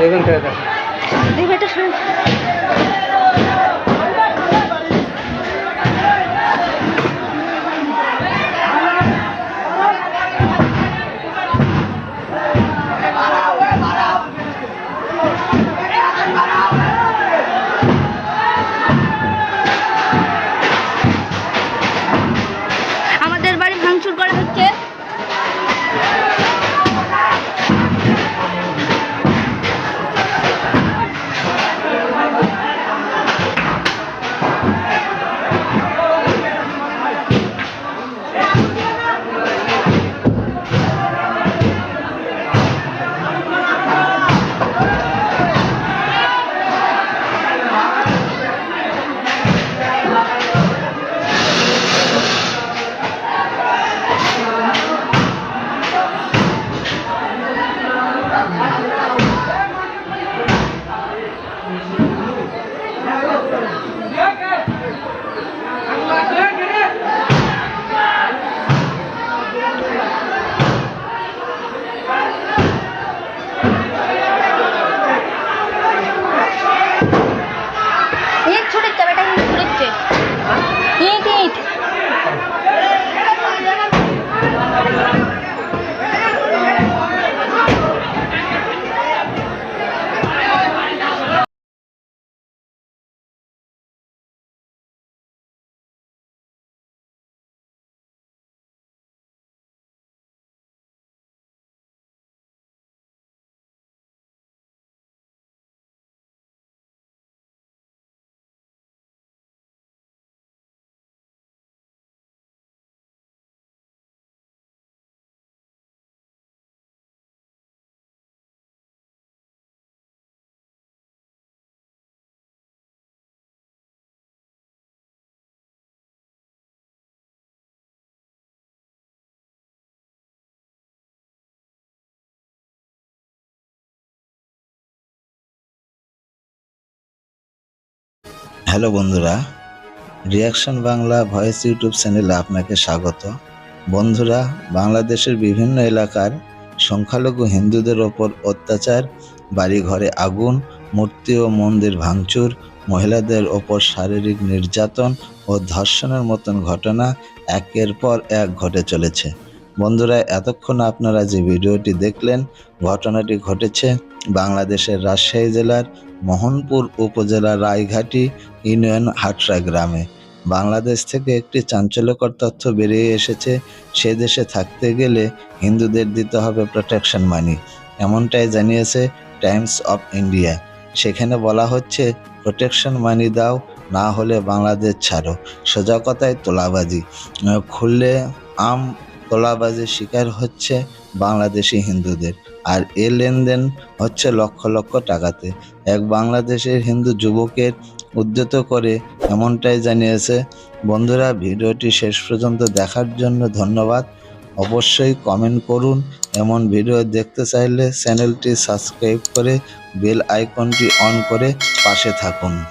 এখান থেকে দেখো আমাদের বাড়ি ভাঙচুর করা হচ্ছে। হ্যালো বন্ধুরা, রিয়াকশন বাংলা ভয়েস ইউটিউব চ্যানেলে আপনাকে স্বাগত। বন্ধুরা, বাংলাদেশের বিভিন্ন এলাকার সংখ্যালঘু হিন্দুদের ওপর অত্যাচার, বাড়িঘরে আগুন, মূর্তি ও মন্দির ভাঙচুর, মহিলাদের ওপর শারীরিক নির্যাতন ও ধর্ষণের মতন ঘটনা একের পর এক ঘটে চলেছে। বন্ধুরা, এতক্ষণ আপনারা যে ভিডিওটি দেখলেন, ঘটনাটি ঘটেছে বাংলাদেশের রাজশাহী জেলার মোহনপুর উপজেলার রায়ঘাটি ইউনিয়ন হাটরা গ্রামে। বাংলাদেশ থেকে একটি চাঞ্চল্যকর তথ্য বেরিয়ে এসেছে। সে দেশে থাকতে গেলে হিন্দুদের দিতে হবে প্রোটেকশন মানি, এমনটাই জানিয়েছে টাইমস অফ ইন্ডিয়া। সেখানে বলা হচ্ছে, প্রোটেকশন মানি দাও, না হলে বাংলাদেশ ছাড়ো। সোজা কথায় তোলাবাজি, খুললে আম তোলাবাজির শিকার হচ্ছে বাংলাদেশি হিন্দুদের। আর এ লেনদেন হচ্ছে লক্ষ লক্ষ টাকাতে। এক বাংলাদেশের হিন্দু যুবকের উদ্যত করে এমনটাই জানিয়েছে। বন্ধুরা, ভিডিওটি শেষ পর্যন্ত দেখার জন্য ধন্যবাদ। অবশ্যই কমেন্ট করুন। এমন ভিডিও দেখতে চাইলে চ্যানেলটি সাবস্ক্রাইব করে বেল আইকনটি অন করে পাশে থাকুন।